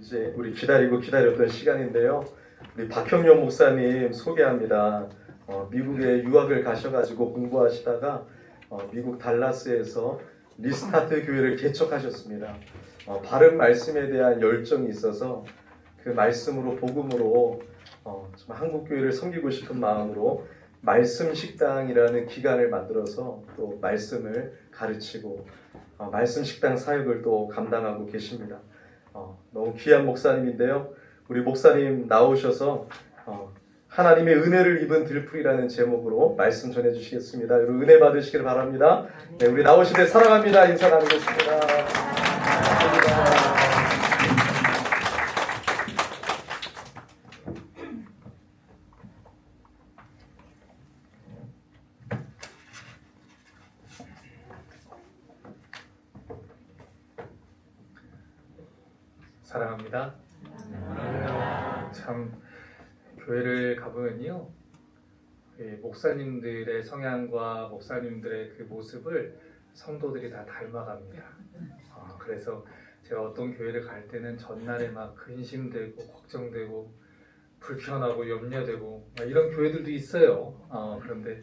이제 우리 기다렸던 시간인데요. 우리 박형용 목사님 소개합니다. 미국에 유학을 가셔가지고 공부하시다가 미국 달라스에서 리스타트 교회를 개척하셨습니다. 바른 말씀에 대한 열정이 있어서 그 말씀으로 복음으로 정말 한국 교회를 섬기고 싶은 마음으로 말씀 식당이라는 기관을 만들어서 또 말씀을 가르치고 말씀 식당 사역을 또 감당하고 계십니다. 너무 귀한 목사님인데요. 우리 목사님 나오셔서 하나님의 은혜를 입은 들풀이라는 제목으로 말씀 전해주시겠습니다. 여러분 은혜 받으시길 바랍니다. 네, 우리 나오실 때 사랑합니다. 인사 나누겠습니다. 사랑합니다. 참 교회를 가보면요, 목사님들의 성향과 목사님들의 그 모습을 성도들이 다 닮아갑니다. 그래서 제가 어떤 교회를 갈 때는 전날에 막 근심되고 걱정되고 불편하고 염려되고 이런 교회들도 있어요. 그런데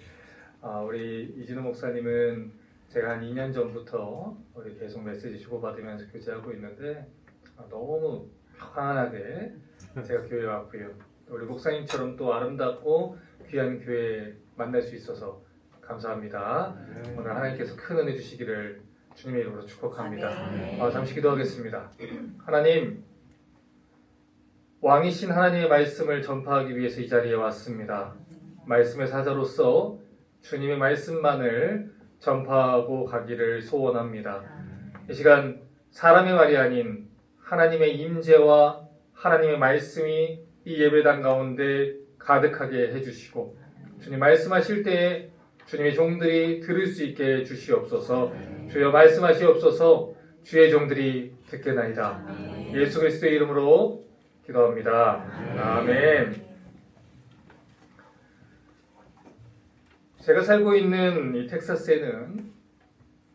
우리 이진우 목사님은 제가 한 2년 전부터 우리 계속 메시지 주고받으면서 교제하고 있는데 너무 편안하게 제가 교회에 왔고요. 우리 목사님처럼 또 아름답고 귀한 교회 만날 수 있어서 감사합니다. 오늘 하나님께서 큰 은혜 주시기를 주님의 이름으로 축복합니다. 잠시 기도하겠습니다. 하나님, 왕이신 하나님의 말씀을 전파하기 위해서 이 자리에 왔습니다. 말씀의 사자로서 주님의 말씀만을 전파하고 가기를 소원합니다. 이 시간 사람의 말이 아닌 하나님의 임재와 하나님의 말씀이 이 예배당 가운데 가득하게 해주시고 주님 말씀하실 때에 주님의 종들이 들을 수 있게 해주시옵소서. 주여 말씀하시옵소서. 주의 종들이 듣겠나이다. 예수 그리스도의 이름으로 기도합니다. 아멘. 제가 살고 있는 이 텍사스에는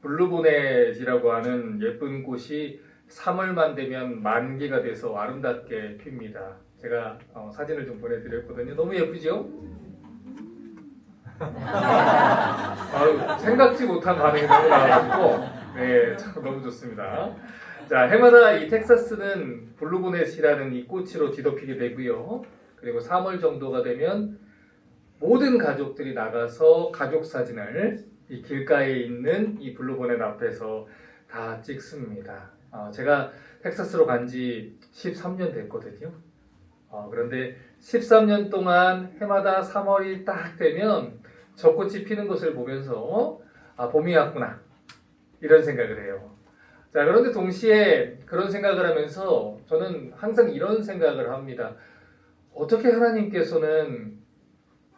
블루보넷이라고 하는 예쁜 꽃이 3월만 되면 만개가 돼서 아름답게 핍니다. 제가 사진을 좀 보내드렸거든요. 너무 예쁘죠? 생각지 못한 반응이 너무 나와가지고 네, 참 너무 좋습니다. 자, 해마다 이 텍사스는 블루보넷이라는 이 꽃으로 뒤덮이게 되고요. 그리고 3월 정도가 되면 모든 가족들이 나가서 가족 사진을 이 길가에 있는 이 블루보넷 앞에서 다 찍습니다. 제가 텍사스로 간 지 13년 됐거든요. 그런데 13년 동안 해마다 3월이 딱 되면 저 꽃이 피는 것을 보면서 봄이 왔구나 이런 생각을 해요. 자, 그런데 동시에 그런 생각을 하면서 저는 항상 이런 생각을 합니다. 어떻게 하나님께서는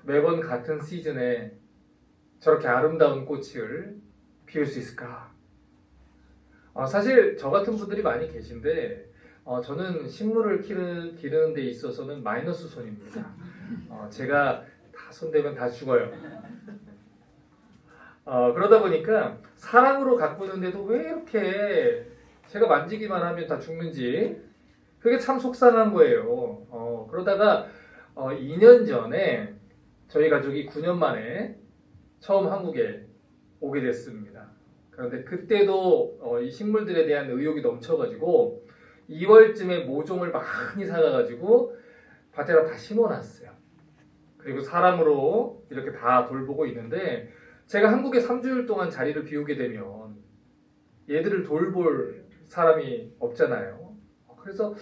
매번 같은 시즌에 저렇게 아름다운 꽃을 피울 수 있을까? 사실 저 같은 분들이 많이 계신데 저는 식물을 기르는 데 있어서는 마이너스 손입니다. 제가 다 손대면 다 죽어요. 그러다 보니까 사랑으로 가꾸는데도 왜 이렇게 제가 만지기만 하면 다 죽는지 그게 참 속상한 거예요. 그러다가 2년 전에 저희 가족이 9년 만에 처음 한국에 오게 됐습니다. 그런데 그때도 이 식물들에 대한 의욕이 넘쳐가지고 2월쯤에 모종을 많이 사가가지고 밭에다 다 심어놨어요. 그리고 사람으로 이렇게 다 돌보고 있는데 제가 한국에 3주일 동안 자리를 비우게 되면 얘들을 돌볼 사람이 없잖아요. 그래서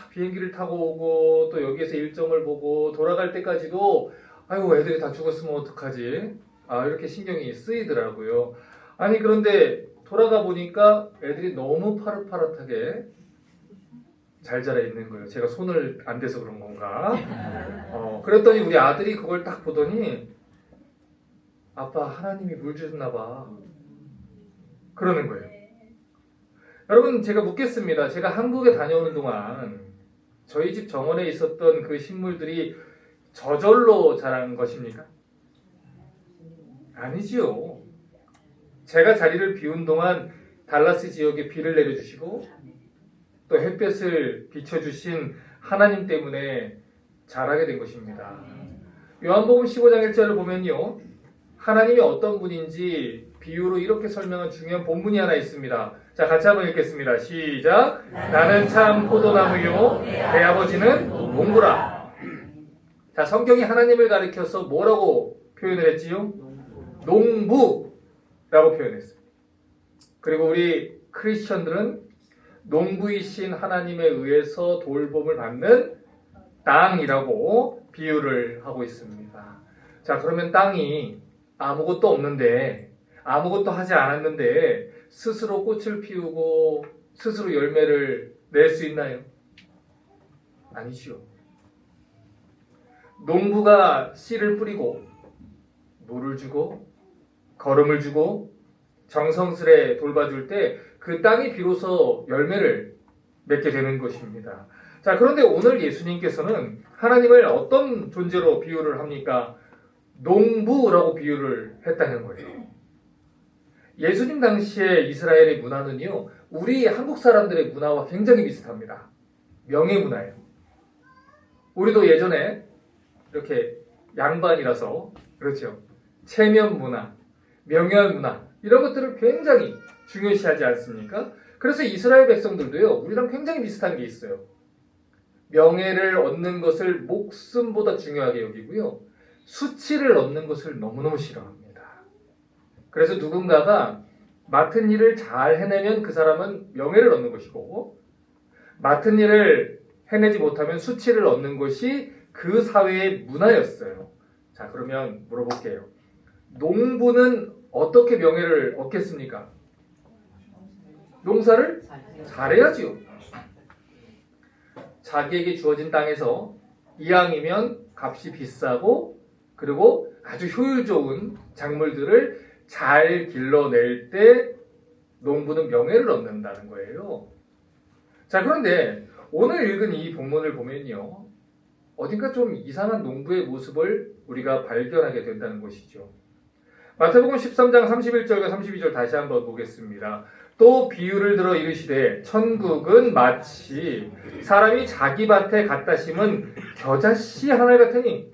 비행기를 타고 오고 또 여기에서 일정을 보고 돌아갈 때까지도 아이고 애들이 다 죽었으면 어떡하지? 이렇게 신경이 쓰이더라고요. 아니 그런데 돌아가 보니까 애들이 너무 파릇파릇하게 잘 자라 있는 거예요. 제가 손을 안 대서 그런 건가? 그랬더니 우리 아들이 그걸 딱 보더니 아빠 하나님이 물 주셨나 봐 그러는 거예요. 여러분 제가 묻겠습니다. 제가 한국에 다녀오는 동안 저희 집 정원에 있었던 그 식물들이 저절로 자란 것입니까? 아니지요. 제가 자리를 비운 동안 달라스 지역에 비를 내려주시고 또 햇볕을 비춰주신 하나님 때문에 자라게 된 것입니다. 요한복음 15장 1절을 보면요, 하나님이 어떤 분인지 비유로 이렇게 설명한 중요한 본문이 하나 있습니다. 자, 같이 한번 읽겠습니다. 시작. 나는 참 포도나무요, 내 아버지는 농부라. 자, 성경이 하나님을 가리켜서 뭐라고 표현을 했지요? 농부라고 표현했어요. 그리고 우리 크리스천들은 농부이신 하나님에 의해서 돌봄을 받는 땅이라고 비유를 하고 있습니다. 자, 그러면 땅이 아무것도 없는데, 아무것도 하지 않았는데 스스로 꽃을 피우고 스스로 열매를 낼 수 있나요? 아니죠. 농부가 씨를 뿌리고 물을 주고 거름을 주고 정성스레 돌봐줄 때 그 땅이 비로소 열매를 맺게 되는 것입니다. 자, 그런데 오늘 예수님께서는 하나님을 어떤 존재로 비유를 합니까? 농부라고 비유를 했다는 거예요. 예수님 당시에 이스라엘의 문화는요, 우리 한국 사람들의 문화와 굉장히 비슷합니다. 명예 문화예요. 우리도 예전에 이렇게 양반이라서, 그렇죠, 체면 문화, 명예한 문화, 이런 것들을 굉장히 중요시하지 않습니까? 그래서 이스라엘 백성들도요, 우리랑 굉장히 비슷한 게 있어요. 명예를 얻는 것을 목숨보다 중요하게 여기고요, 수치를 얻는 것을 너무너무 싫어합니다. 그래서 누군가가 맡은 일을 잘 해내면 그 사람은 명예를 얻는 것이고, 맡은 일을 해내지 못하면 수치를 얻는 것이 그 사회의 문화였어요. 자, 그러면 물어볼게요. 농부는 어떻게 명예를 얻겠습니까? 농사를 잘해야지요. 자기에게 주어진 땅에서 이왕이면 값이 비싸고, 그리고 아주 효율 좋은 작물들을 잘 길러낼 때 농부는 명예를 얻는다는 거예요. 자, 그런데 오늘 읽은 이 본문을 보면요, 어딘가 좀 이상한 농부의 모습을 우리가 발견하게 된다는 것이죠. 마태복음 13장 31절과 32절 다시 한번 보겠습니다. 또 비유를 들어 이르시되 천국은 마치 사람이 자기 밭에 갖다 심은 겨자씨 하나 같으니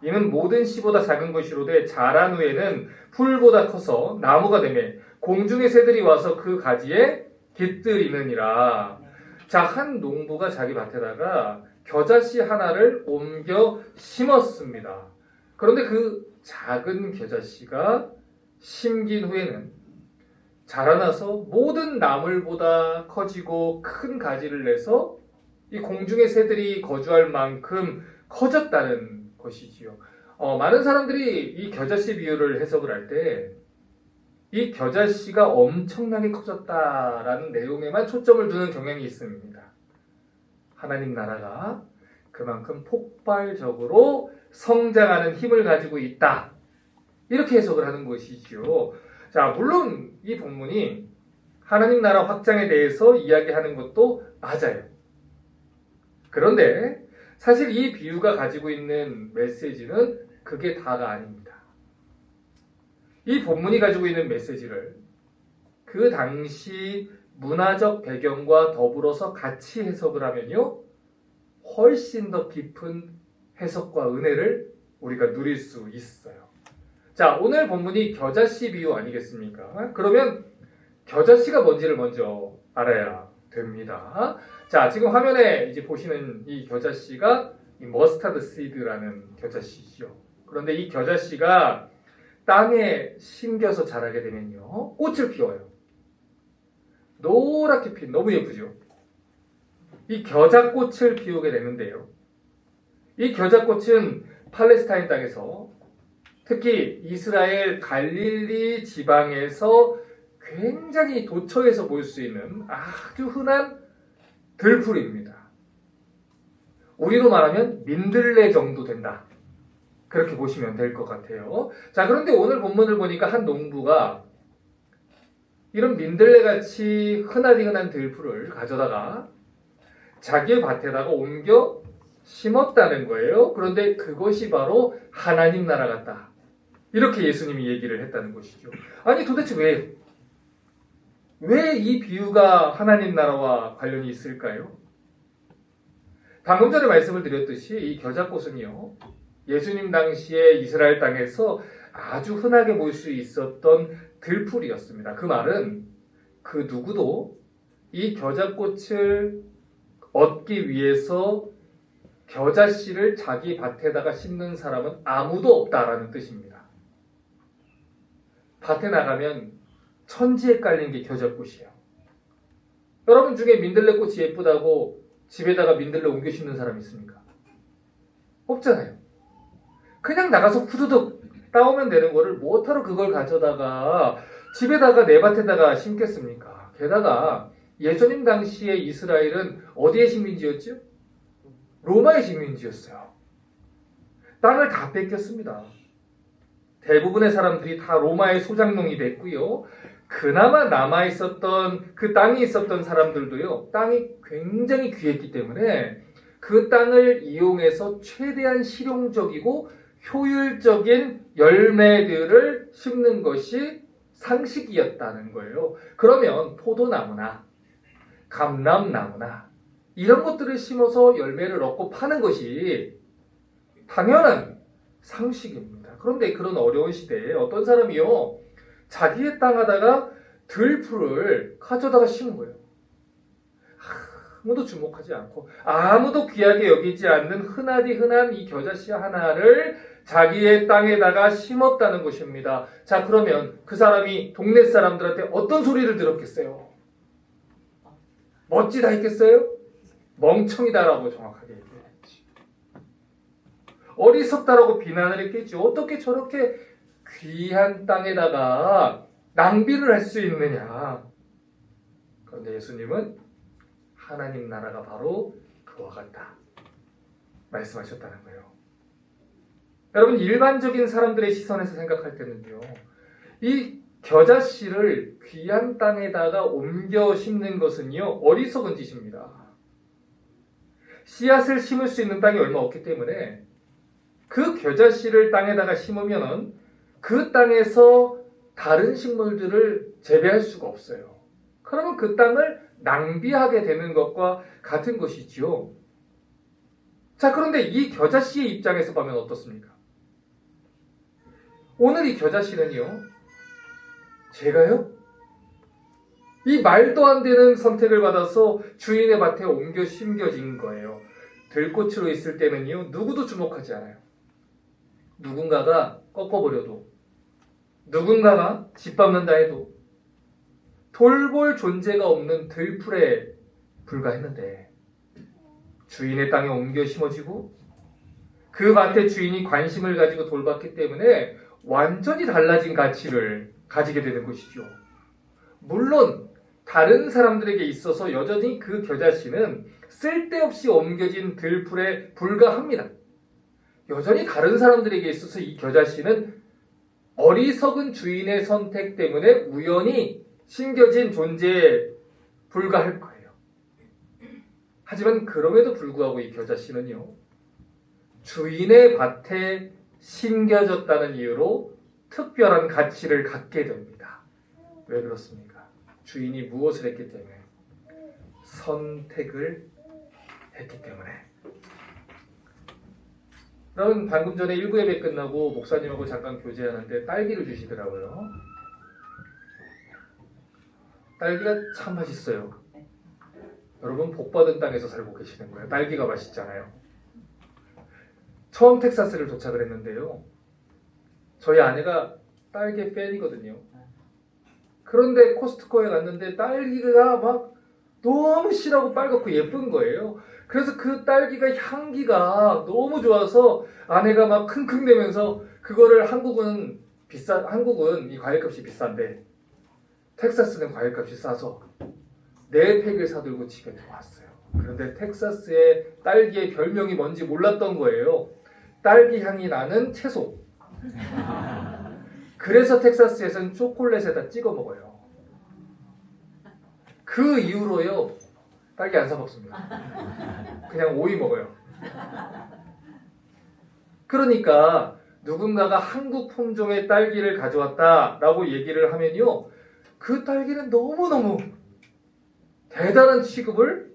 이는 모든 씨보다 작은 것이로되 자란 후에는 풀보다 커서 나무가 되매 공중의 새들이 와서 그 가지에 깃들이느니라. 자, 한 농부가 자기 밭에다가 겨자씨 하나를 옮겨 심었습니다. 그런데 그 작은 겨자씨가 심긴 후에는 자라나서 모든 나물보다 커지고 큰 가지를 내서 이 공중의 새들이 거주할 만큼 커졌다는 것이지요. 많은 사람들이 이 겨자씨 비유를 해석을 할 때 이 겨자씨가 엄청나게 커졌다라는 내용에만 초점을 두는 경향이 있습니다. 하나님 나라가 그만큼 폭발적으로 성장하는 힘을 가지고 있다, 이렇게 해석을 하는 것이죠. 자, 물론 이 본문이 하나님 나라 확장에 대해서 이야기하는 것도 맞아요. 그런데 사실 이 비유가 가지고 있는 메시지는 그게 다가 아닙니다. 이 본문이 가지고 있는 메시지를 그 당시 문화적 배경과 더불어서 같이 해석을 하면요, 훨씬 더 깊은 해석과 은혜를 우리가 누릴 수 있어요. 자, 오늘 본문이 겨자씨 비유 아니겠습니까? 그러면 겨자씨가 뭔지를 먼저 알아야 됩니다. 자, 지금 화면에 이제 보시는 이 겨자씨가 이 머스타드 시드라는 겨자씨죠. 그런데 이 겨자씨가 땅에 심겨서 자라게 되면요, 꽃을 피워요. 노랗게 핀, 너무 예쁘죠? 이 겨자꽃을 피우게 되는데요, 이 겨자꽃은 팔레스타인 땅에서, 특히 이스라엘 갈릴리 지방에서 굉장히 도처에서 볼 수 있는 아주 흔한 들풀입니다. 우리로 말하면 민들레 정도 된다, 그렇게 보시면 될 것 같아요. 자, 그런데 오늘 본문을 보니까 한 농부가 이런 민들레같이 흔하디 흔한 들풀을 가져다가 자기의 밭에다가 옮겨 심었다는 거예요. 그런데 그것이 바로 하나님 나라 같다, 이렇게 예수님이 얘기를 했다는 것이죠. 아니, 도대체 왜 왜 이 비유가 하나님 나라와 관련이 있을까요? 방금 전에 말씀을 드렸듯이 이 겨자꽃은요, 예수님 당시에 이스라엘 땅에서 아주 흔하게 볼 수 있었던 들풀이었습니다. 그 말은 그 누구도 이 겨자꽃을 얻기 위해서 겨자씨를 자기 밭에다가 심는 사람은 아무도 없다라는 뜻입니다. 밭에 나가면 천지에 깔린 게 겨자꽃이에요. 여러분 중에 민들레꽃이 예쁘다고 집에다가 민들레 옮겨 심는 사람 있습니까? 없잖아요. 그냥 나가서 후두둑 따오면 되는 거를 뭐하러 그걸 가져다가 집에다가 내 밭에다가 심겠습니까? 게다가 예수님 당시에 이스라엘은 어디의 식민지였죠? 로마의 식민지였어요. 땅을 다 뺏겼습니다. 대부분의 사람들이 다 로마의 소장농이 됐고요. 그나마 남아있었던 그 땅이 있었던 사람들도요. 땅이 굉장히 귀했기 때문에 그 땅을 이용해서 최대한 실용적이고 효율적인 열매들을 심는 것이 상식이었다는 거예요. 그러면 포도나무나 감람나무나 이런 것들을 심어서 열매를 얻고 파는 것이 당연한 상식입니다. 그런데 그런 어려운 시대에 어떤 사람이요, 자기의 땅 하다가 들풀을 가져다가 심은 거예요. 아무도 주목하지 않고 아무도 귀하게 여기지 않는 흔하디 흔한 이 겨자씨 하나를 자기의 땅에다가 심었다는 것입니다. 자, 그러면 그 사람이 동네 사람들한테 어떤 소리를 들었겠어요? 멋지다 했겠어요? 멍청이다라고 정확하게 얘기했지. 어리석다라고 비난을 했겠죠. 어떻게 저렇게 귀한 땅에다가 낭비를 할 수 있느냐. 그런데 예수님은 하나님 나라가 바로 그와 같다 말씀하셨다는 거예요. 여러분, 일반적인 사람들의 시선에서 생각할 때는요, 이 겨자씨를 귀한 땅에다가 옮겨 심는 것은요, 어리석은 짓입니다. 씨앗을 심을 수 있는 땅이 얼마 없기 때문에 그 겨자씨를 땅에다가 심으면은 그 땅에서 다른 식물들을 재배할 수가 없어요. 그러면 그 땅을 낭비하게 되는 것과 같은 것이지요. 자, 그런데 이 겨자씨의 입장에서 보면 어떻습니까? 오늘 이 겨자씨는요, 제가요? 이 말도 안 되는 선택을 받아서 주인의 밭에 옮겨 심겨진 거예요. 들꽃으로 있을 때는요, 누구도 주목하지 않아요. 누군가가 꺾어버려도, 누군가가 짓밟는다 해도 돌볼 존재가 없는 들풀에 불과했는데, 주인의 땅에 옮겨 심어지고 그 밭의 주인이 관심을 가지고 돌봤기 때문에 완전히 달라진 가치를 가지게 되는 것이죠. 물론 다른 사람들에게 있어서 여전히 그 겨자씨는 쓸데없이 옮겨진 들풀에 불과합니다. 여전히 다른 사람들에게 있어서 이 겨자씨는 어리석은 주인의 선택 때문에 우연히 심겨진 존재에 불과할 거예요. 하지만 그럼에도 불구하고 이 겨자씨는요, 주인의 밭에 심겨졌다는 이유로 특별한 가치를 갖게 됩니다. 왜 그렇습니까? 주인이 무엇을 했기 때문에? 선택을 했기 때문에. 여러분, 방금 전에 1부 예배 끝나고 목사님하고 잠깐 교제하는데 딸기를 주시더라고요. 딸기가 참 맛있어요. 여러분, 복받은 땅에서 살고 계시는 거예요. 딸기가 맛있잖아요. 처음 텍사스를 도착을 했는데요, 저희 아내가 딸기 팬이거든요. 그런데 코스트코에 갔는데 딸기가 막 너무 실하고 빨갛고 예쁜 거예요. 그래서 그 딸기가 향기가 너무 좋아서 아내가 막 킁킁대면서 그거를 한국은 이 과일값이 비싼데 텍사스는 과일값이 싸서 4팩을 사들고 집에 들어왔어요. 그런데 텍사스의 딸기의 별명이 뭔지 몰랐던 거예요. 딸기 향이 나는 채소. 그래서 텍사스에서는 초콜릿에다 찍어 먹어요. 그 이후로요, 딸기 안 사 먹습니다. 그냥 오이 먹어요. 그러니까 누군가가 한국 품종의 딸기를 가져왔다라고 얘기를 하면요, 그 딸기는 너무너무 대단한 취급을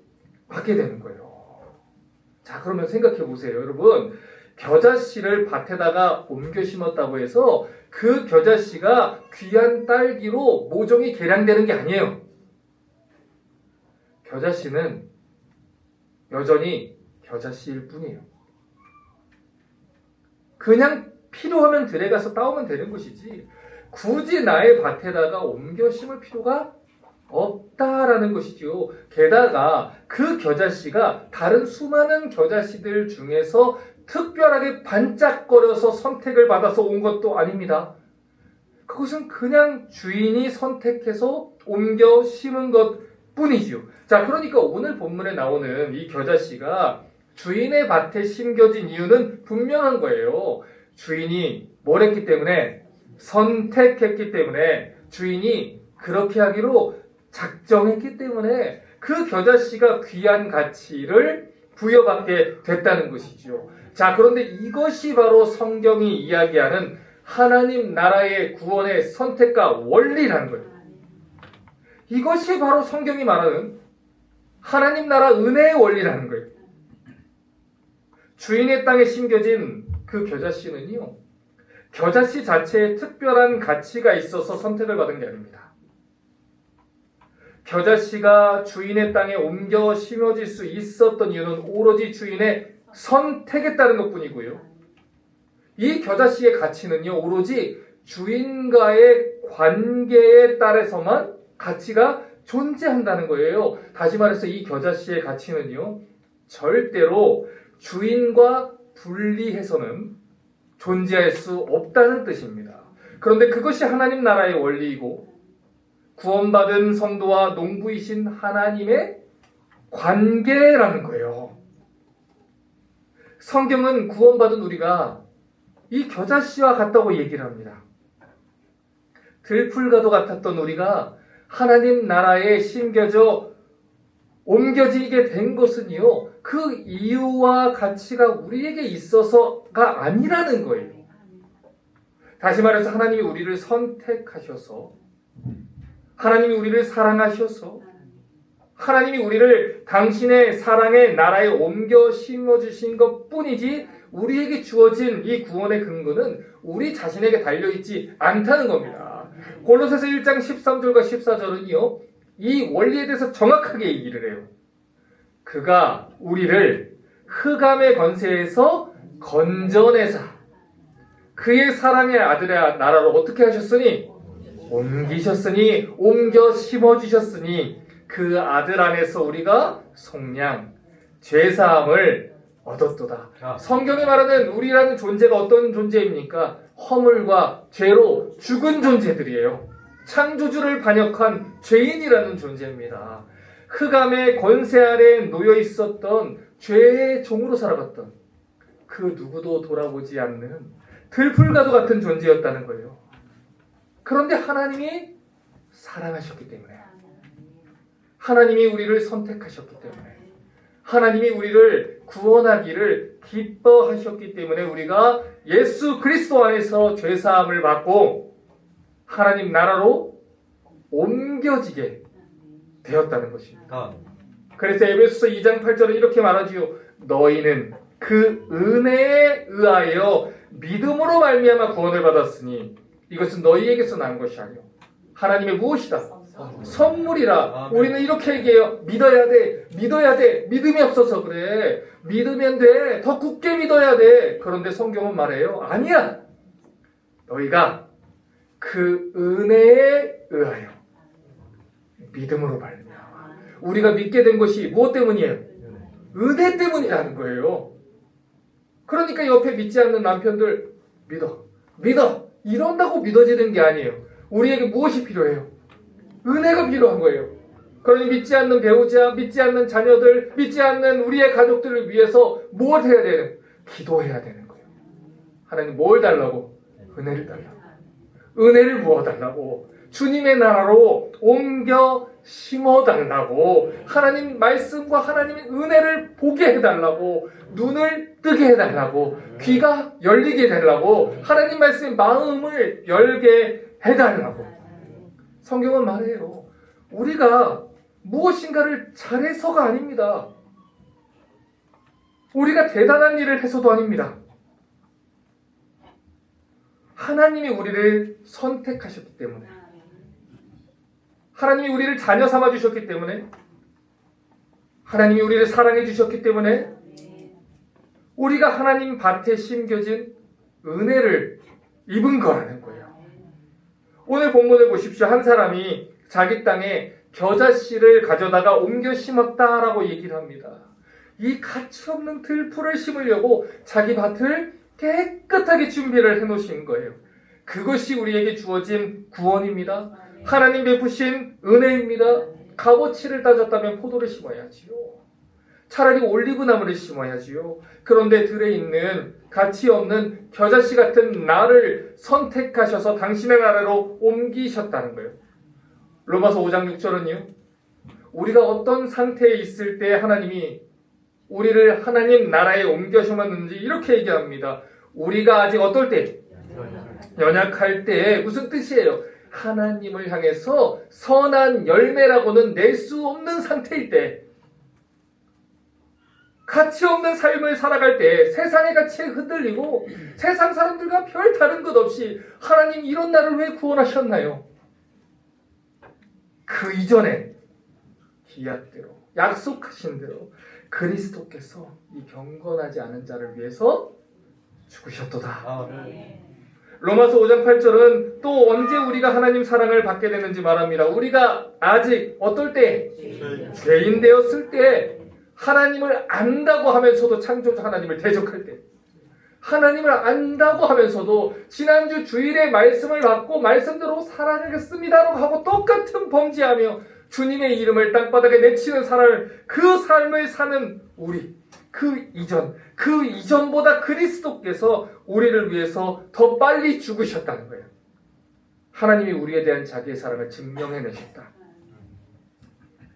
받게 되는 거예요. 자, 그러면 생각해 보세요. 여러분, 겨자씨를 밭에다가 옮겨 심었다고 해서 그 겨자씨가 귀한 딸기로 모종이 개량되는 게 아니에요. 겨자씨는 여전히 겨자씨일 뿐이에요. 그냥 필요하면 들에 가서 따오면 되는 것이지 굳이 나의 밭에다가 옮겨 심을 필요가 없다라는 것이죠. 게다가 그 겨자씨가 다른 수많은 겨자씨들 중에서 특별하게 반짝거려서 선택을 받아서 온 것도 아닙니다. 그것은 그냥 주인이 선택해서 옮겨 심은 것 뿐이지요. 자, 그러니까 오늘 본문에 나오는 이 겨자씨가 주인의 밭에 심겨진 이유는 분명한 거예요. 주인이 뭘 했기 때문에? 선택했기 때문에, 주인이 그렇게 하기로 작정했기 때문에 그 겨자씨가 귀한 가치를 부여받게 됐다는 것이죠. 자, 그런데 이것이 바로 성경이 이야기하는 하나님 나라의 구원의 선택과 원리라는 거예요. 이것이 바로 성경이 말하는 하나님 나라 은혜의 원리라는 거예요. 주인의 땅에 심겨진 그 겨자씨는요, 겨자씨 자체에 특별한 가치가 있어서 선택을 받은 게 아닙니다. 겨자씨가 주인의 땅에 옮겨 심어질 수 있었던 이유는 오로지 주인의 선택에 따른 것뿐이고요. 이 겨자씨의 가치는요, 오로지 주인과의 관계에 따라서만 가치가 존재한다는 거예요. 다시 말해서 이 겨자씨의 가치는요, 절대로 주인과 분리해서는 존재할 수 없다는 뜻입니다. 그런데 그것이 하나님 나라의 원리이고 구원받은 성도와 농부이신 하나님의 관계라는 거예요. 성경은 구원받은 우리가 이 겨자씨와 같다고 얘기를 합니다. 들풀과도 같았던 우리가 하나님 나라에 심겨져 옮겨지게 된 것은요, 그 이유와 가치가 우리에게 있어서가 아니라는 거예요. 다시 말해서 하나님이 우리를 선택하셔서, 하나님이 우리를 사랑하셔서, 하나님이 우리를 당신의 사랑의 나라에 옮겨 심어주신 것 뿐이지 우리에게 주어진 이 구원의 근거는 우리 자신에게 달려있지 않다는 겁니다. 골로새서 1장 13절과 14절은요, 이 원리에 대해서 정확하게 얘기를 해요. 그가 우리를 흑암의 건세에서 건져내사 그의 사랑의 아들의 나라로 어떻게 하셨으니? 옮기셨으니, 옮겨 심어주셨으니 그 아들 안에서 우리가 속량, 죄사함을 얻었도다. 성경이 말하는 우리라는 존재가 어떤 존재입니까? 허물과 죄로 죽은 존재들이에요. 창조주를 반역한 죄인이라는 존재입니다. 흑암의 권세 아래에 놓여 있었던 죄의 종으로 살아갔던 그 누구도 돌아보지 않는 들풀과도 같은 존재였다는 거예요. 그런데 하나님이 사랑하셨기 때문에, 하나님이 우리를 선택하셨기 때문에, 하나님이 우리를 구원하기를 기뻐하셨기 때문에 우리가 예수 그리스도 안에서 죄사함을 받고 하나님 나라로 옮겨지게 되었다는 것입니다. 그래서 에베소서 2장 8절은 이렇게 말하지요. 너희는 그 은혜에 의하여 믿음으로 말미암아 구원을 받았으니 이것은 너희에게서 난 것이 아니요 하나님의 무엇이다? 선물이라. 우리는 이렇게 얘기해요. 믿어야 돼. 믿어야 돼. 믿음이 없어서 그래. 믿으면 돼. 더 굳게 믿어야 돼. 그런데 성경은 말해요. 아니야. 너희가 그 은혜에 의하여 믿음으로 말미암아. 우리가 믿게 된 것이 무엇 때문이에요? 은혜 때문이라는 거예요. 그러니까 옆에 믿지 않는 남편들 믿어 이런다고 믿어지는 게 아니에요. 우리에게 무엇이 필요해요? 은혜가 필요한 거예요. 그러니 믿지 않는 배우자, 믿지 않는 자녀들, 믿지 않는 우리의 가족들을 위해서 뭘 해야 되는? 기도해야 되는 거예요. 하나님 뭘 달라고? 은혜를 달라고. 은혜를 부어달라고. 주님의 나라로 옮겨 심어달라고. 하나님 말씀과 하나님의 은혜를 보게 해달라고. 눈을 뜨게 해달라고. 귀가 열리게 해달라고. 하나님 말씀의 마음을 열게 해달라고. 성경은 말해요. 우리가 무엇인가를 잘해서가 아닙니다. 우리가 대단한 일을 해서도 아닙니다. 하나님이 우리를 선택하셨기 때문에, 하나님이 우리를 자녀 삼아 주셨기 때문에, 하나님이 우리를 사랑해 주셨기 때문에, 우리가 하나님 밭에 심겨진 은혜를 입은 거라는 거예요. 오늘 본문을 보십시오. 한 사람이 자기 땅에 겨자씨를 가져다가 옮겨 심었다라고 얘기를 합니다. 이 가치없는 들풀을 심으려고 자기 밭을 깨끗하게 준비를 해놓으신 거예요. 그것이 우리에게 주어진 구원입니다. 하나님 베푸신 은혜입니다. 값어치를 따졌다면 포도를 심어야지요. 차라리 올리브나무를 심어야지요. 그런데 들에 있는 가치 없는 겨자씨 같은 나를 선택하셔서 당신의 나라로 옮기셨다는 거예요. 로마서 5장 6절은요. 우리가 어떤 상태에 있을 때 하나님이 우리를 하나님 나라에 옮겨 심었는지 이렇게 얘기합니다. 우리가 아직 어떨 때? 연약할 때. 무슨 뜻이에요? 하나님을 향해서 선한 열매라고는 낼 수 없는 상태일 때, 가치 없는 삶을 살아갈 때, 세상의 가치에 흔들리고 세상 사람들과 별 다른 것 없이 하나님 이런 나를 왜 구원하셨나요? 그 이전에 기약대로 약속하신 대로 그리스도께서 이 경건하지 않은 자를 위해서 죽으셨도다. 로마서 5장 8절은 또 언제 우리가 하나님 사랑을 받게 되는지 말합니다. 우리가 아직 어떨 때? 죄인 되었을 때, 하나님을 안다고 하면서도 창조주 하나님을 대적할 때, 하나님을 안다고 하면서도 지난주 주일에 말씀을 받고 말씀대로 살아가겠습니다라고 하고 똑같은 범죄하며 주님의 이름을 땅바닥에 내치는 그 삶을 사는 우리, 그 이전보다 그리스도께서 우리를 위해서 더 빨리 죽으셨다는 거예요. 하나님이 우리에 대한 자기의 사랑을 증명해내셨다.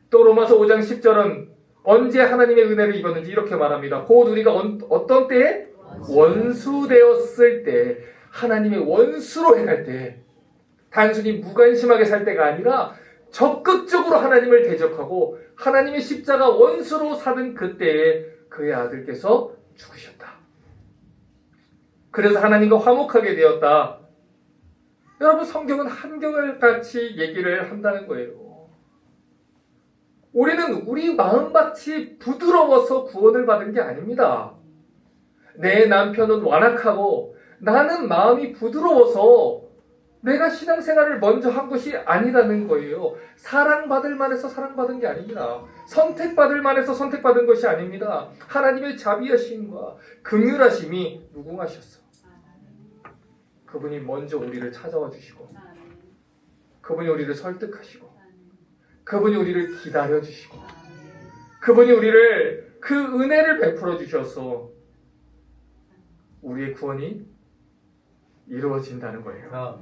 또 로마서 5장 10절은 언제 하나님의 은혜를 입었는지 이렇게 말합니다. 곧 우리가 어떤 때에? 원수 되었을 때, 하나님의 원수로 행할 때, 단순히 무관심하게 살 때가 아니라 적극적으로 하나님을 대적하고 하나님의 십자가 원수로 사는 그때에 그의 아들께서 죽으셨다. 그래서 하나님과 화목하게 되었다. 여러분, 성경은 한결같이 얘기를 한다는 거예요. 우리는 우리 마음밭이 부드러워서 구원을 받은 게 아닙니다. 내 남편은 완악하고 나는 마음이 부드러워서 내가 신앙생활을 먼저 한 것이 아니라는 거예요. 사랑받을 만해서 사랑받은 게 아닙니다. 선택받을 만해서 선택받은 것이 아닙니다. 하나님의 자비하심과 긍휼하심이 무궁하셨어. 그분이 먼저 우리를 찾아와 주시고, 그분이 우리를 설득하시고, 그분이 우리를 기다려 주시고, 그분이 우리를 그 은혜를 베풀어 주셔서 우리의 구원이 이루어진다는 거예요.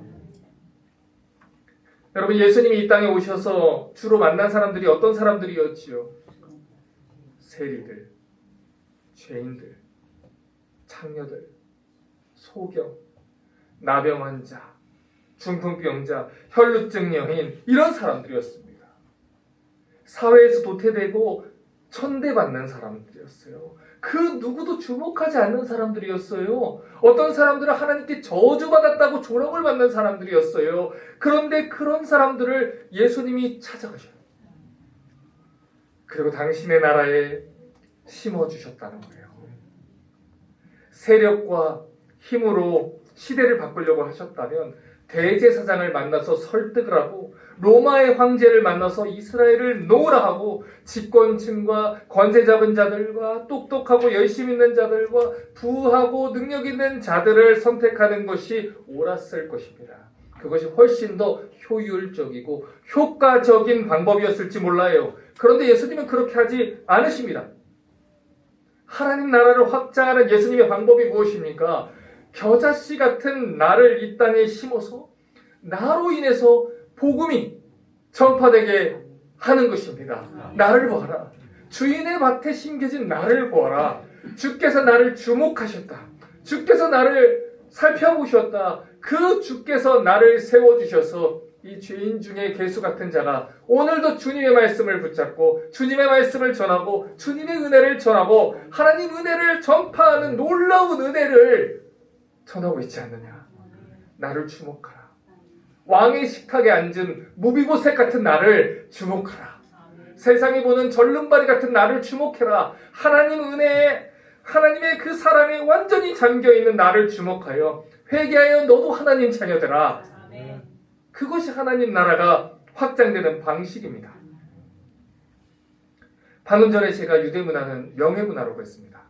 여러분, 예수님이 이 땅에 오셔서 주로 만난 사람들이 어떤 사람들이었지요? 세리들, 죄인들, 창녀들, 소경, 나병 환자, 중풍병자, 혈루증 여인, 이런 사람들이었습니다. 사회에서 도태되고 천대받는 사람들이었어요. 그 누구도 주목하지 않는 사람들이었어요. 어떤 사람들은 하나님께 저주받았다고 조롱을 받는 사람들이었어요. 그런데 그런 사람들을 예수님이 찾아가셔요. 그리고 당신의 나라에 심어주셨다는 거예요. 세력과 힘으로 시대를 바꾸려고 하셨다면 대제사장을 만나서 설득을 하고 로마의 황제를 만나서 이스라엘을 놓으라 하고 집권층과 권세 잡은 자들과 똑똑하고 열심 있는 자들과 부하고 능력 있는 자들을 선택하는 것이 옳았을 것입니다. 그것이 훨씬 더 효율적이고 효과적인 방법이었을지 몰라요. 그런데 예수님은 그렇게 하지 않으십니다. 하나님 나라를 확장하는 예수님의 방법이 무엇입니까? 겨자씨 같은 나를 이 땅에 심어서 나로 인해서 복음이 전파되게 하는 것입니다. 나를 보아라. 주인의 밭에 심겨진 나를 보아라. 주께서 나를 주목하셨다. 주께서 나를 살펴보셨다. 그 주께서 나를 세워주셔서 이 죄인 중에 개수 같은 자가 오늘도 주님의 말씀을 붙잡고 주님의 말씀을 전하고 주님의 은혜를 전하고 하나님 은혜를 전파하는 놀라운 은혜를 전하고 있지 않느냐. 나를 주목하라. 왕의 식탁에 앉은 무비보셋 같은 나를 주목하라. 세상이 보는 절름발이 같은 나를 주목해라. 하나님 은혜에 하나님의 그 사랑에 완전히 잠겨있는 나를 주목하여 회개하여 너도 하나님 자녀되라. 그것이 하나님 나라가 확장되는 방식입니다. 방금 전에 제가 유대 문화는 명예 문화라고 했습니다.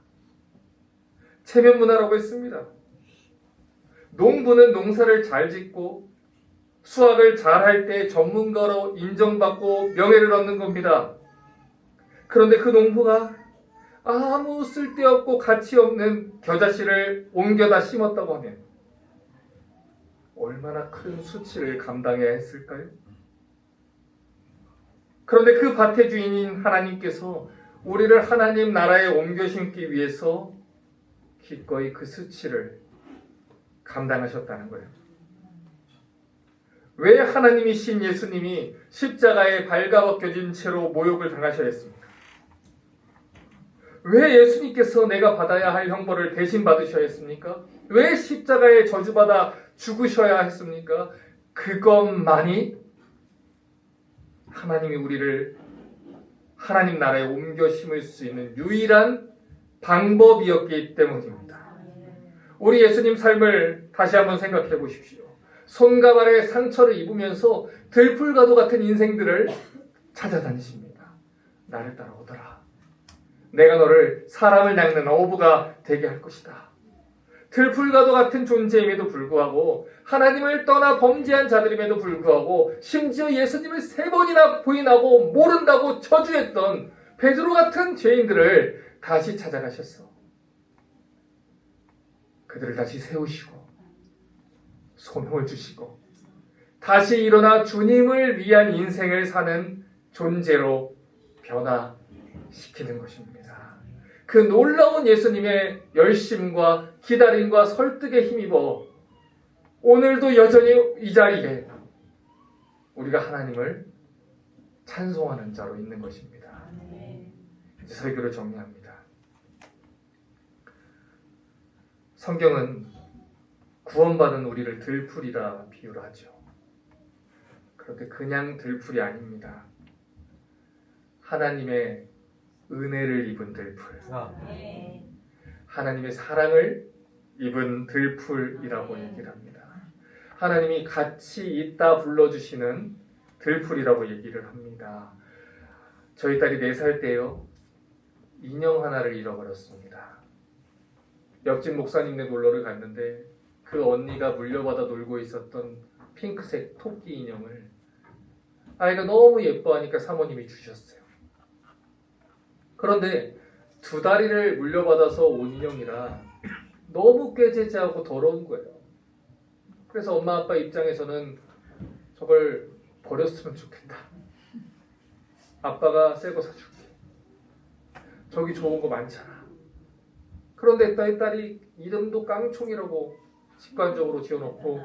체면 문화라고 했습니다. 농부는 농사를 잘 짓고 수확을 잘할 때 전문가로 인정받고 명예를 얻는 겁니다. 그런데 그 농부가 아무 쓸데없고 가치 없는 겨자씨를 옮겨다 심었다고 하면 얼마나 큰 수치를 감당해야 했을까요? 그런데 그 밭의 주인인 하나님께서 우리를 하나님 나라에 옮겨 심기 위해서 기꺼이 그 수치를 감당하셨다는 거예요. 왜 하나님이신 예수님이 십자가에 발가벗겨진 채로 모욕을 당하셔야 했습니까? 왜 예수님께서 내가 받아야 할 형벌을 대신 받으셔야 했습니까? 왜 십자가에 저주받아 죽으셔야 했습니까? 그것만이 하나님이 우리를 하나님 나라에 옮겨 심을 수 있는 유일한 방법이었기 때문입니다. 우리 예수님 삶을 다시 한번 생각해 보십시오. 손과 발에 상처를 입으면서 들풀과도 같은 인생들을 찾아다니십니다. 나를 따라오더라. 내가 너를 사람을 낚는 어부가 되게 할 것이다. 들풀과도 같은 존재임에도 불구하고 하나님을 떠나 범죄한 자들임에도 불구하고 심지어 예수님을 3번이나 부인하고 모른다고 저주했던 베드로 같은 죄인들을 다시 찾아가셨어. 그들을 다시 세우시고 소명을 주시고 다시 일어나 주님을 위한 인생을 사는 존재로 변화시키는 것입니다. 그 놀라운 예수님의 열심과 기다림과 설득에 힘입어 오늘도 여전히 이 자리에 우리가 하나님을 찬송하는 자로 있는 것입니다. 이제 설교를 정리합니다. 성경은 구원받은 우리를 들풀이라 비유를 하죠. 그런데 그냥 들풀이 아닙니다. 하나님의 은혜를 입은 들풀, 하나님의 사랑을 입은 들풀이라고 얘기를 합니다. 하나님이 같이 있다 불러주시는 들풀이라고 얘기를 합니다. 저희 딸이 4살 때요, 인형 하나를 잃어버렸습니다. 옆집 목사님네 놀러를 갔는데 그 언니가 물려받아 놀고 있었던 핑크색 토끼 인형을 아이가 너무 예뻐하니까 사모님이 주셨어요. 그런데 2다리를 물려받아서 온 인형이라 너무 꾀죄죄하고 더러운 거예요. 그래서 엄마 아빠 입장에서는 저걸 버렸으면 좋겠다. 아빠가 새 거 사줄게. 저기 좋은 거 많잖아. 그런데 딸이 이름도 깡총이라고 직관적으로 지어놓고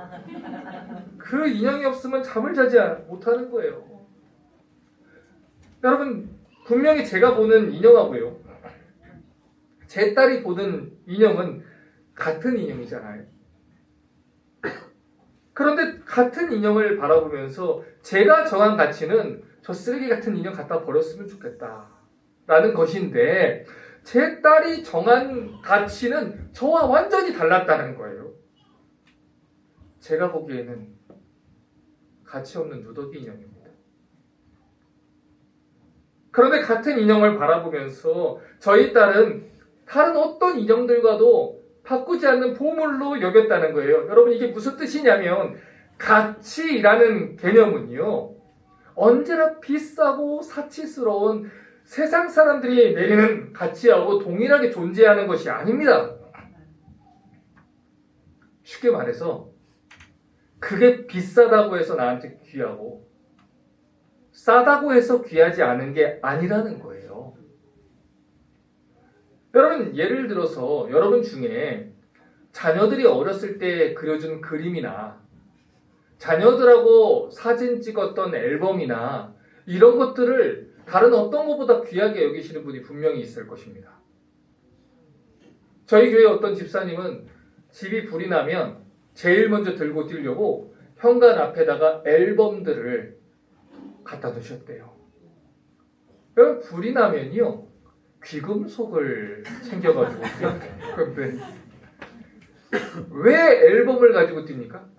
그 인형이 없으면 잠을 자지 못하는 거예요. 여러분, 분명히 제가 보는 인형하고요, 제 딸이 보는 인형은 같은 인형이잖아요. 그런데 같은 인형을 바라보면서 제가 정한 가치는 저 쓰레기 같은 인형 갖다 버렸으면 좋겠다라는 것인데 제 딸이 정한 가치는 저와 완전히 달랐다는 거예요. 제가 보기에는 가치 없는 누더기 인형입니다. 그런데 같은 인형을 바라보면서 저희 딸은 다른 어떤 인형들과도 바꾸지 않는 보물로 여겼다는 거예요. 여러분, 이게 무슨 뜻이냐면 가치라는 개념은요, 언제나 비싸고 사치스러운 세상 사람들이 내리는 가치하고 동일하게 존재하는 것이 아닙니다. 쉽게 말해서 그게 비싸다고 해서 나한테 귀하고 싸다고 해서 귀하지 않은 게 아니라는 거예요. 여러분, 예를 들어서 여러분 중에 자녀들이 어렸을 때 그려준 그림이나 자녀들하고 사진 찍었던 앨범이나 이런 것들을 다른 어떤 것보다 귀하게 여기시는 분이 분명히 있을 것입니다. 저희 교회 어떤 집사님은 집이 불이 나면 제일 먼저 들고 뛰려고 현관 앞에다가 앨범들을 갖다 두셨대요. 그럼 불이 나면요, 귀금속을 챙겨가지고 뛰었대요. 그런데 왜 앨범을 가지고 뜁니까?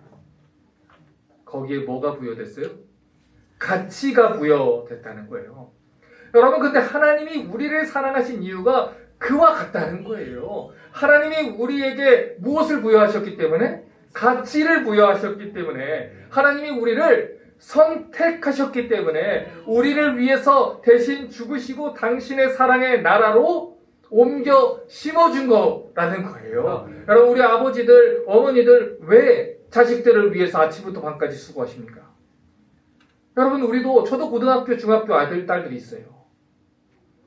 거기에 뭐가 부여됐어요? 가치가 부여됐다는 거예요. 여러분, 근데 하나님이 우리를 사랑하신 이유가 그와 같다는 거예요. 하나님이 우리에게 무엇을 부여하셨기 때문에? 가치를 부여하셨기 때문에, 하나님이 우리를 선택하셨기 때문에, 우리를 위해서 대신 죽으시고 당신의 사랑의 나라로 옮겨 심어준 거라는 거예요. 여러분, 우리 아버지들, 어머니들 왜 자식들을 위해서 아침부터 밤까지 수고하십니까? 여러분, 저도 고등학교, 중학교 아들, 딸들이 있어요.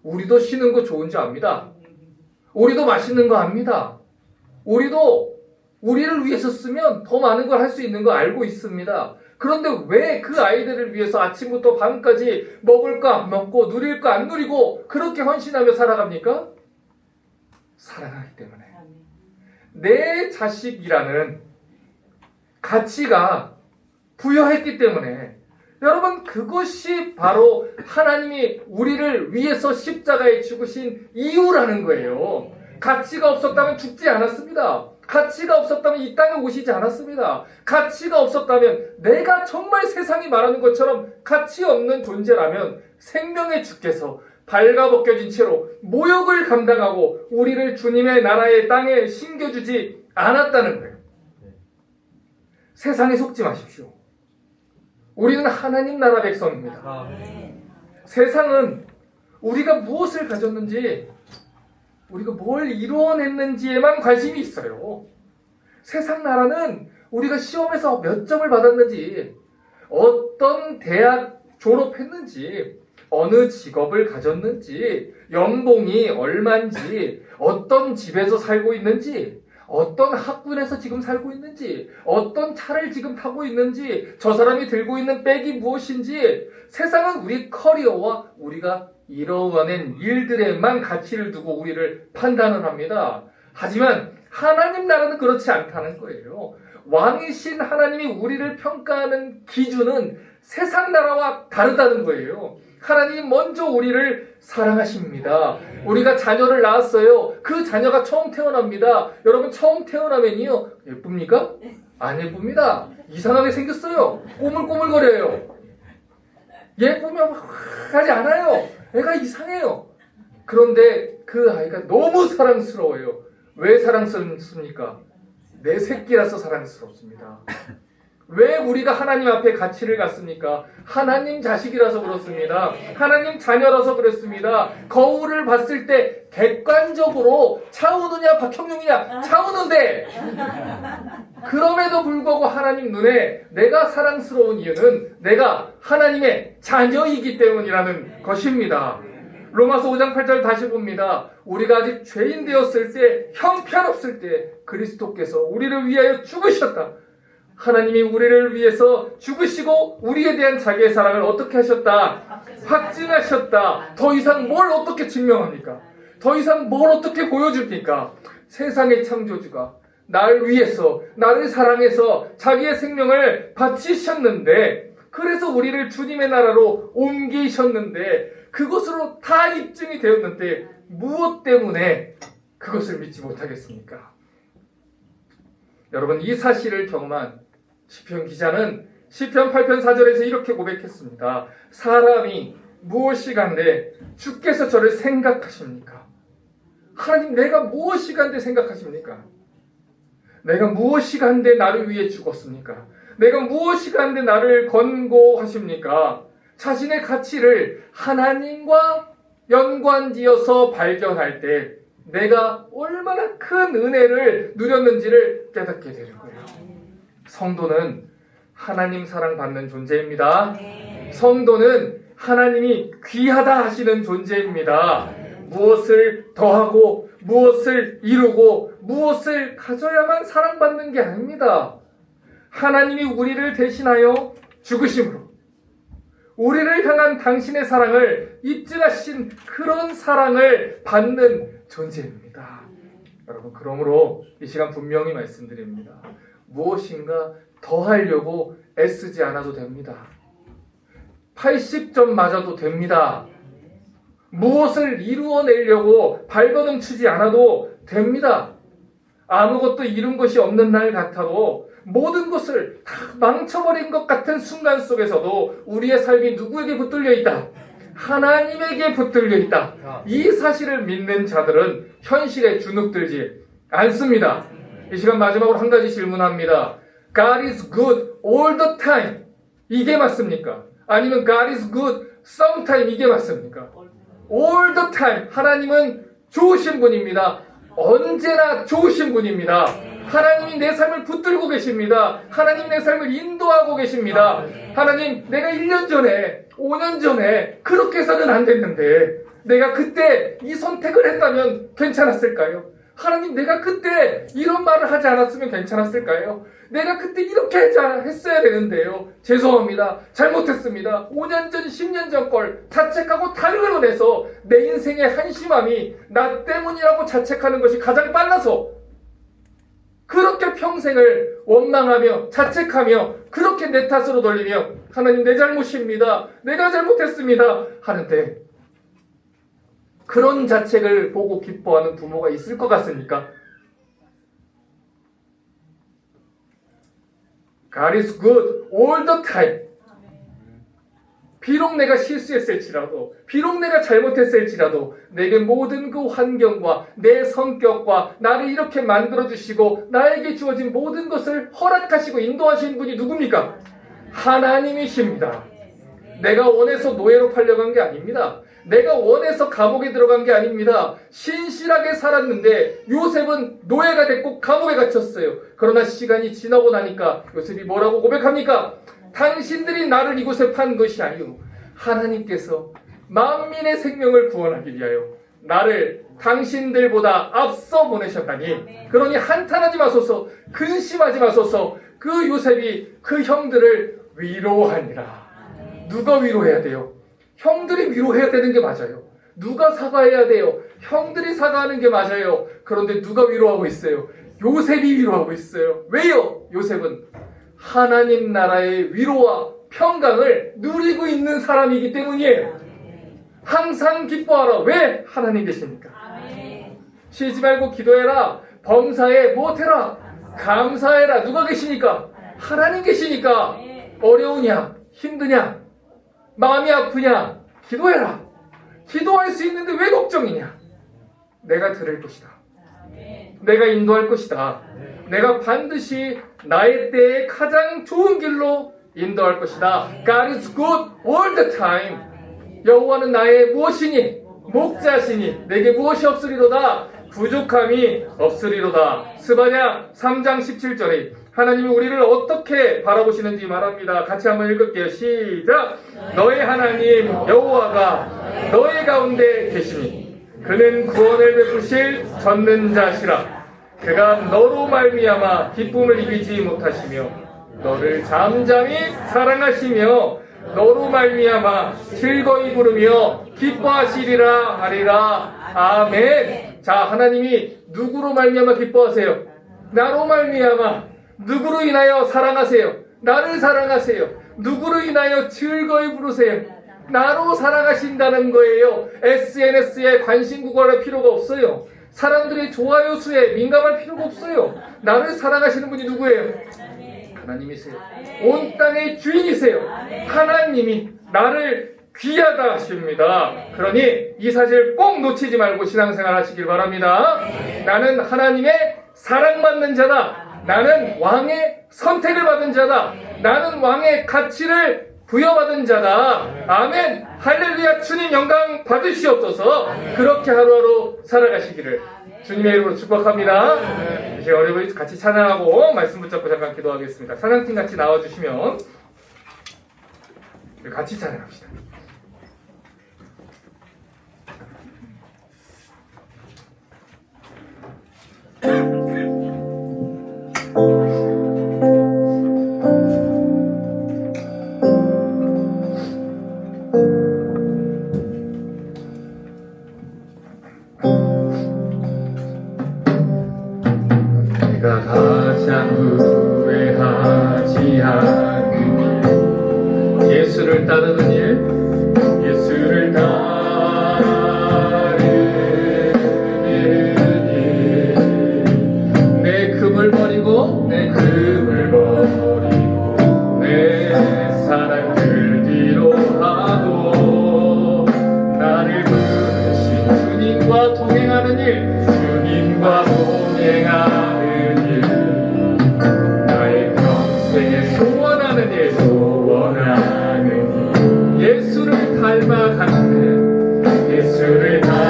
우리도 쉬는 거 좋은 줄 압니다. 우리도 맛있는 거 압니다. 우리도 우리를 위해서 쓰면 더 많은 걸 할 수 있는 거 알고 있습니다. 그런데 왜 그 아이들을 위해서 아침부터 밤까지 먹을 거 안 먹고 누릴 거 안 누리고 그렇게 헌신하며 살아갑니까? 사랑하기 때문에. 내 자식이라는 가치가 부여했기 때문에, 여러분, 그것이 바로 하나님이 우리를 위해서 십자가에 죽으신 이유라는 거예요. 가치가 없었다면 죽지 않았습니다. 가치가 없었다면 이 땅에 오시지 않았습니다. 가치가 없었다면, 내가 정말 세상이 말하는 것처럼 가치 없는 존재라면 생명의 주께서 발가벗겨진 채로 모욕을 감당하고 우리를 주님의 나라의 땅에 심겨주지 않았다는 거예요. 세상에 속지 마십시오. 우리는 하나님 나라 백성입니다. 세상은 우리가 무엇을 가졌는지, 우리가 뭘 이루어냈는지에만 관심이 있어요. 세상 나라는 우리가 시험에서 몇 점을 받았는지, 어떤 대학 졸업했는지, 어느 직업을 가졌는지, 연봉이 얼마인지, 어떤 집에서 살고 있는지, 어떤 학군에서 지금 살고 있는지, 어떤 차를 지금 타고 있는지, 저 사람이 들고 있는 백이 무엇인지, 세상은 우리 커리어와 우리가 이뤄낸 일들에만 가치를 두고 우리를 판단을 합니다. 하지만 하나님 나라는 그렇지 않다는 거예요. 왕이신 하나님이 우리를 평가하는 기준은 세상 나라와 다르다는 거예요. 하나님이 먼저 우리를 사랑하십니다. 우리가 자녀를 낳았어요. 그 자녀가 처음 태어납니다. 여러분, 처음 태어나면요, 예쁩니까? 안 예쁩니다. 이상하게 생겼어요. 꼬물꼬물거려요. 예쁘면 하지 않아요. 애가 이상해요. 그런데 그 아이가 너무 사랑스러워요. 왜 사랑스럽습니까? 내 새끼라서 사랑스럽습니다. 왜 우리가 하나님 앞에 가치를 갖습니까? 하나님 자식이라서 그렇습니다. 하나님 자녀라서 그렇습니다. 거울을 봤을 때 객관적으로 차은우냐 박형용이냐 차은우인데, 그럼에도 불구하고 하나님 눈에 내가 사랑스러운 이유는 내가 하나님의 자녀이기 때문이라는 것입니다. 로마서 5장 8절 다시 봅니다. 우리가 아직 죄인 되었을 때, 형편없을 때 그리스도께서 우리를 위하여 죽으셨다. 하나님이 우리를 위해서 죽으시고 우리에 대한 자기의 사랑을 어떻게 하셨다? 확증하셨다. 더 이상 뭘 어떻게 증명합니까? 더 이상 뭘 어떻게 보여줍니까? 세상의 창조주가 나를 위해서, 나를 사랑해서 자기의 생명을 바치셨는데, 그래서 우리를 주님의 나라로 옮기셨는데, 그것으로 다 입증이 되었는데 무엇 때문에 그것을 믿지 못하겠습니까? 여러분, 이 사실을 경험한 시편 기자는 시편 8편 4절에서 이렇게 고백했습니다. 사람이 무엇이간데 주께서 저를 생각하십니까? 하나님, 내가 무엇이간데 생각하십니까? 내가 무엇이간데 나를 위해 죽었습니까? 내가 무엇이간데 나를 권고하십니까? 자신의 가치를 하나님과 연관지어서 발견할 때 내가 얼마나 큰 은혜를 누렸는지를 깨닫게 되는 거예요. 성도는 하나님 사랑받는 존재입니다. 성도는 하나님이 귀하다 하시는 존재입니다. 무엇을 더하고 무엇을 이루고 무엇을 가져야만 사랑받는 게 아닙니다. 하나님이 우리를 대신하여 죽으심으로 우리를 향한 당신의 사랑을 입증하신 그런 사랑을 받는 존재입니다. 여러분, 그러므로 이 시간 분명히 말씀드립니다. 무엇인가 더 하려고 애쓰지 않아도 됩니다. 80점 맞아도 됩니다. 무엇을 이루어내려고 발버둥 치지 않아도 됩니다. 아무것도 이룬 것이 없는 날 같아도 모든 것을 다 망쳐버린 것 같은 순간 속에서도 우리의 삶이 누구에게 붙들려 있다? 하나님에게 붙들려 있다. 이 사실을 믿는 자들은 현실에 주눅들지 않습니다. 이 시간 마지막으로 한 가지 질문합니다. God is good all the time. 이게 맞습니까? 아니면 God is good sometime. 이게 맞습니까? All the time. 하나님은 좋으신 분입니다. 언제나 좋으신 분입니다. 하나님이 내 삶을 붙들고 계십니다. 하나님 내 삶을 인도하고 계십니다. 하나님, 내가 1년 전에 5년 전에 그렇게 해서는 안 됐는데 내가 그때 이 선택을 했다면 괜찮았을까요? 하나님, 내가 그때 이런 말을 하지 않았으면 괜찮았을까요? 내가 그때 이렇게 했어야 되는데요. 죄송합니다. 잘못했습니다. 5년 전, 10년 전 걸 자책하고 탈을내서 내 인생의 한심함이 나 때문이라고 자책하는 것이 가장 빨라서 그렇게 평생을 원망하며 자책하며 그렇게 내 탓으로 돌리며 하나님, 내 잘못입니다. 내가 잘못했습니다. 하는데 그런 자책을 보고 기뻐하는 부모가 있을 것 같습니까? God is good all the time. 비록 내가 실수했을지라도, 비록 내가 잘못했을지라도 내게 모든 그 환경과 내 성격과 나를 이렇게 만들어주시고 나에게 주어진 모든 것을 허락하시고 인도하신 분이 누굽니까? 하나님이십니다. 내가 원해서 노예로 팔려간 게 아닙니다. 내가 원해서 감옥에 들어간 게 아닙니다. 신실하게 살았는데 요셉은 노예가 됐고 감옥에 갇혔어요. 그러나 시간이 지나고 나니까 요셉이 뭐라고 고백합니까? 당신들이 나를 이곳에 판 것이 아니오. 하나님께서 만민의 생명을 구원하기 위하여 나를 당신들보다 앞서 보내셨다니, 그러니 한탄하지 마소서, 근심하지 마소서. 그 요셉이 그 형들을 위로하니라. 누가 위로해야 돼요? 형들이 위로해야 되는 게 맞아요. 누가 사과해야 돼요? 형들이 사과하는 게 맞아요. 그런데 누가 위로하고 있어요? 요셉이 위로하고 있어요. 왜요? 요셉은 하나님 나라의 위로와 평강을 누리고 있는 사람이기 때문이에요. 항상 기뻐하라. 왜? 하나님 계시니까. 쉬지 말고 기도해라. 범사에 무엇해라? 감사해라. 누가 계시니까? 하나님 계시니까. 어려우냐? 힘드냐? 마음이 아프냐? 기도해라. 기도할 수 있는데 왜 걱정이냐? 내가 들을 것이다. 내가 인도할 것이다. 내가 반드시 나의 때에 가장 좋은 길로 인도할 것이다. God is good all the time. 여호와는 나의 무엇이니? 목자시니 내게 무엇이 없으리로다. 부족함이 없으리로다. 스바냐 3장 17절에 하나님이 우리를 어떻게 바라보시는지 말합니다. 같이 한번 읽을게요. 시작. 너의 하나님 여호와가 너의 가운데 계시니 그는 구원을 베푸실 전능자시라. 그가 너로 말미암아 기쁨을 이기지 못하시며 너를 잠잠히 사랑하시며 너로 말미암아 즐거이 부르며 기뻐하시리라 하리라. 아멘. 자, 하나님이 누구로 말미암아 기뻐하세요? 나로 말미암아. 누구로 인하여 사랑하세요? 나를 사랑하세요. 누구로 인하여 즐거이 부르세요? 나로 사랑하신다는 거예요. SNS에 관심 구걸할 필요가 없어요. 사람들의 좋아요 수에 민감할 필요가 없어요. 나를 사랑하시는 분이 누구예요? 하나님이세요. 온 땅의 주인이세요. 하나님이 나를 귀하다 하십니다. 그러니 이 사실 꼭 놓치지 말고 신앙생활 하시길 바랍니다. 나는 하나님의 사랑받는 자다. 나는 왕의 선택을 받은 자다. 나는 왕의 가치를 부여받은 자다. 아멘. 할렐루야. 주님 영광 받으시옵소서. 그렇게 하루하루 살아가시기를 주님의 이름으로 축복합니다. 이제 어려운 같이 찬양하고 말씀 붙잡고 잠깐 기도하겠습니다. 찬양팀 같이 나와주시면 같이 찬양합시다. 내가 가장 후회하지 않는 일, 예수를 따르는 일, 예수를 따르는 일, 내 금을 버리고 내 금을 버리고 내 사랑을 뒤로 하고 나를 부르신 주님과 동행하는 일, 주님과 동행하는 일, 나의 평생에 소원하는 일, 소원하는 일, 예수를 닮아가는 일, 예수를 닮아가는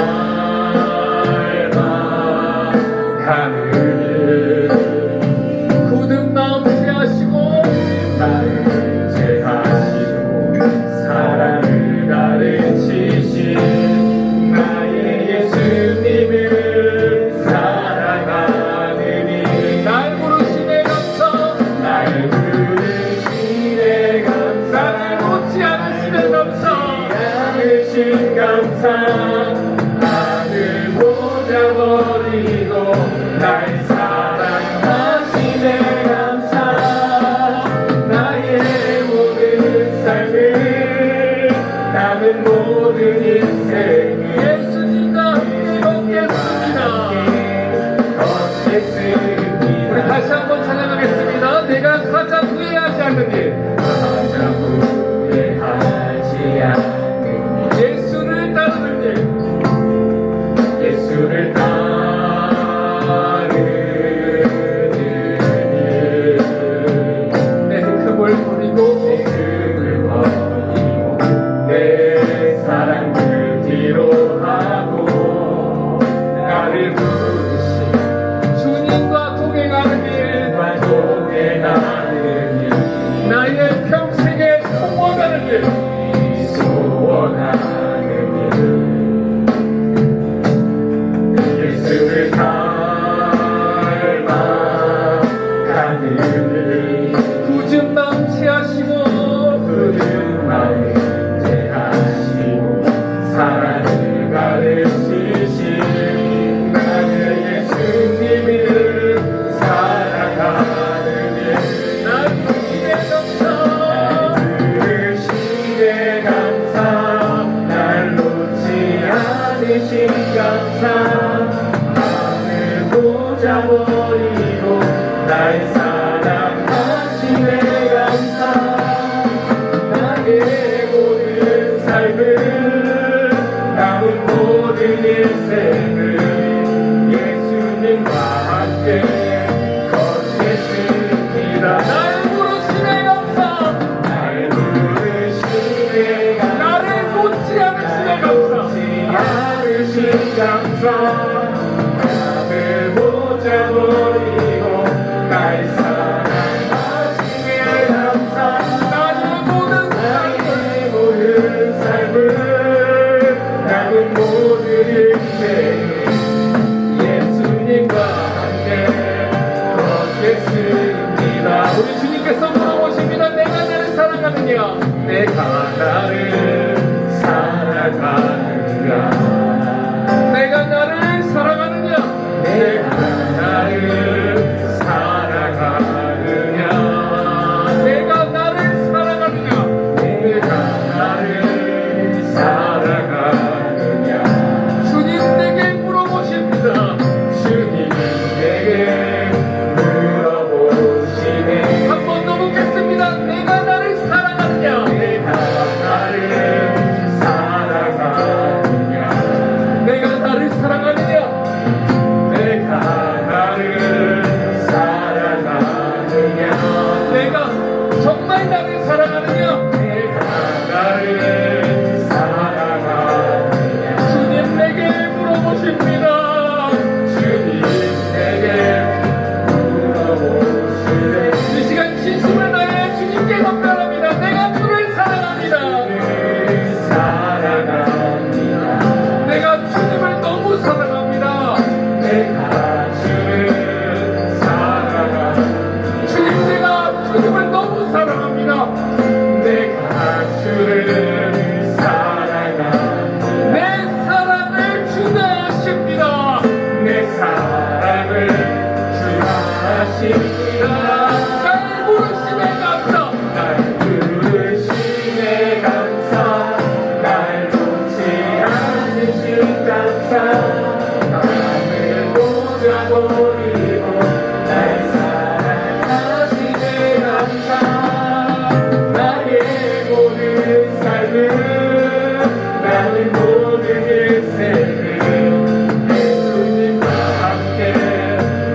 일, 굳은 마음 취하시고 나를 제하시고 사랑을 가르치신 나의 예수님을 사랑하는 일, 날 부르심에 감사, 날 부르심에 감사, 나를 놓지 않으심에 감사, 않으신 감사, 나를 보자 버리고 날 사랑하심에 감사, 나의 모든 삶을 남은 모든 인생을 예수님과 함께 걷겠습니다. 우리 다시 한번 찬양하겠습니다. 내가 가장 후회하지 않는 일, 가장 후회하지 않는 일, 예수를 따르는 일, 예수를 따르는 일, 내 금을 버리고 내 금을 버리고 내 사랑을 뒤로 하고 나를 부르신 주님과 동행하는 일, 동행하는 일, 나의 평생에 소원하는 일, 소원하는 일, 예수를 닮아가는 일, 굳은 마음 취하시고 굳은 마음 제하시고 사랑을 가르치신 나의 예수님을 사랑하는 일, 날 부르심에 감사, 부르심에 감사, 날 놓지 않으신 감사, 나를 보자 버리고 날 사랑하심에 감사, 나의 모든 삶을 남은 모든 인생을 예수님과 함께 걷겠습니다. 날 부르심에 감사, 날 부르심에 감사, 나를 놓지 않으심에 감사, 않으신 감사, 나를 보자 버리고 날 사랑하심에 감사, 나의 모든 삶을 남은 모든 인생을 예수님과 함께 걷겠습니다. 우리 주님께서 물어보십니다. 내가 나를 사랑하느냐, 내가 나를 사랑하느냐, 내가 나를 사랑하느냐, 날 부르심에 감사, 날 부르심에 감사, 날 놓지 않으신 감사, 나를 보자버리고 날 사랑하시네 감사. 나의 모든 삶을, 나의 모든 인생을 예수님과 함께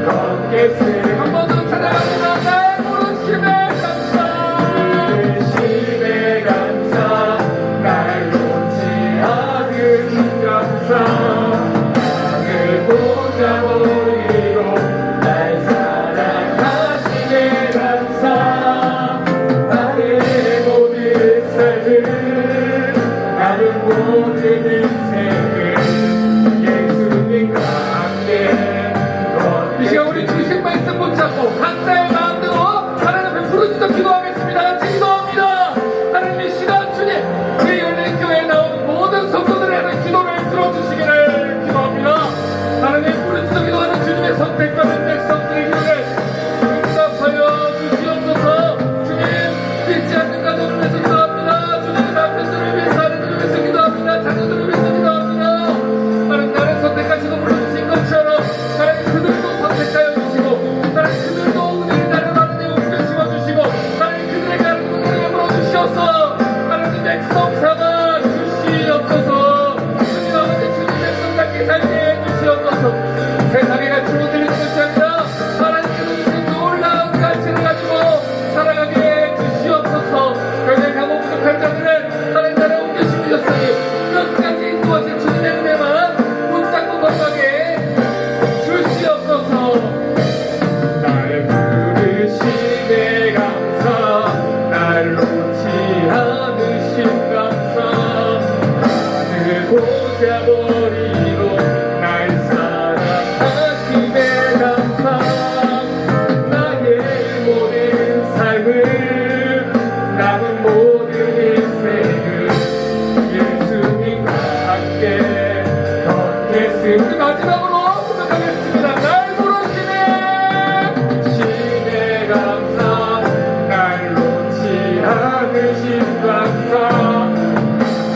걷겠습니다. 한 번 더 찾아갑니다. 날 부르심에 감사, 부르심에 감사, 날 놓지 않으신 감사, 나를 보자버리고 날 사랑하시네 감사. 나의 모든 삶을, 나는 모든 인생을 예수님과 함께 걷겠습니다. 이 시간 우리 주신 말씀 붙잡고 각자의 마음대로 하나님 앞에 부르짖어 기도하겠습니다. 같이 기도합니다. 하나님 이 시간 주님, 이 열린 교회에 나온 모든 성도들의 기도를 들어주시기를 기도합니다. 하나님 부르짖어 기도하는 주님의 선택받은 백성들의 기도를 응답하여 주시옵소서. 주님 믿지 않는 가족을 위해서 기도합니다. 주님 남편들을 위해서, 아내들을 위해서 기도합니다. 자녀들을 위해서 기도합니다. 하나님 나를 선택하시고 불러주신 것처럼 하나님 그들도 선택하여 주시고, 하나님 그들도 오늘 나를 하나님 옮겨 심어주시고, 하나님 그들에게 하나님 은혜를 물어주시옵소서. 하나님 백성 삼아 주시옵소서. 주님 아버지, 주님 백성답게 살게 해주시옵소서. 세상에 같이 못 들리는 것이 아니라 하나님께서 주신 놀라운 가치를 가지고 살아가게 해주시옵소서. 연약하고 부족한 자들을 하나님 나라에 옮겨 심으셨으니 끝까지 인도하신 주님의 은혜만 붙잡고 건강하게 주시옵소서. 날 부르심에 감사, 날 놓지 않으신 감사, 나를 보자버리고 날 사랑하심에 감사. 나의 모든 삶을, 남은 모든 인생을 예수님과 함께 걷겠습니다. 마지막으로 부탁하겠습니다. 날 부르시네 심에 감사, 날 놓지 않으신 감사,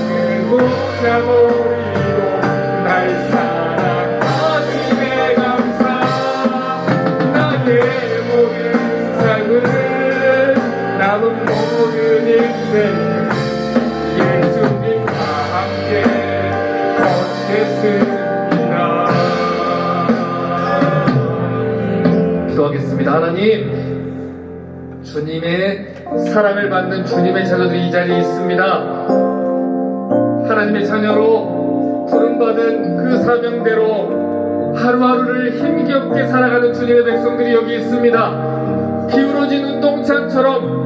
나를 보자버리고 날 사랑하심에 감사. 나의 모든 삶을, 남은 모든 인생을 예수님과 함께 걷겠습니다. 기도하겠습니다. 하나님, 주님의 사랑을 받는 주님의 자녀들이 이 자리에 있습니다. 하나님의 자녀로 부름받은 그 사명대로 하루하루를 힘겹게 살아가는 주님의 백성들이 여기 있습니다. 기울어진 운동장처럼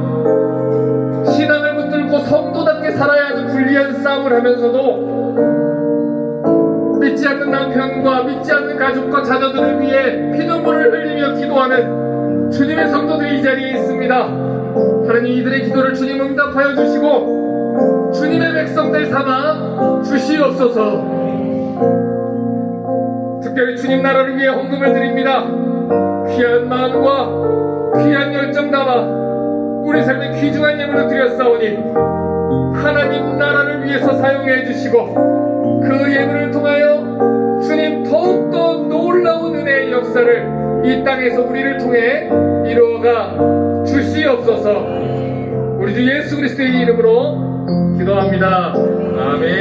신앙을 붙들고 성도답게 살아야 하는 불리한 싸움을 하면서도 믿지 않는 남편과 믿지 않는 가족과 자녀들을 위해 피눈물을 흘리며 기도하는 주님의 성도들이 이 자리에 있습니다. 하나님 이들의 기도를 주님 응답하여 주시고 주님의 백성들 삼아 주시옵소서. 특별히 주님 나라를 위해 헌금을 드립니다. 귀한 마음과 귀한 열정 담아 우리 삶의 귀중한 예물을 드렸사오니 하나님 나라를 위해서 사용해 주시고 그 예물을 통하여 주님 더욱더 놀라운 은혜의 역사를 이 땅에서 우리를 통해 이루어가 주시옵소서. 우리 주 예수 그리스도의 이름으로 기도합니다. 아멘.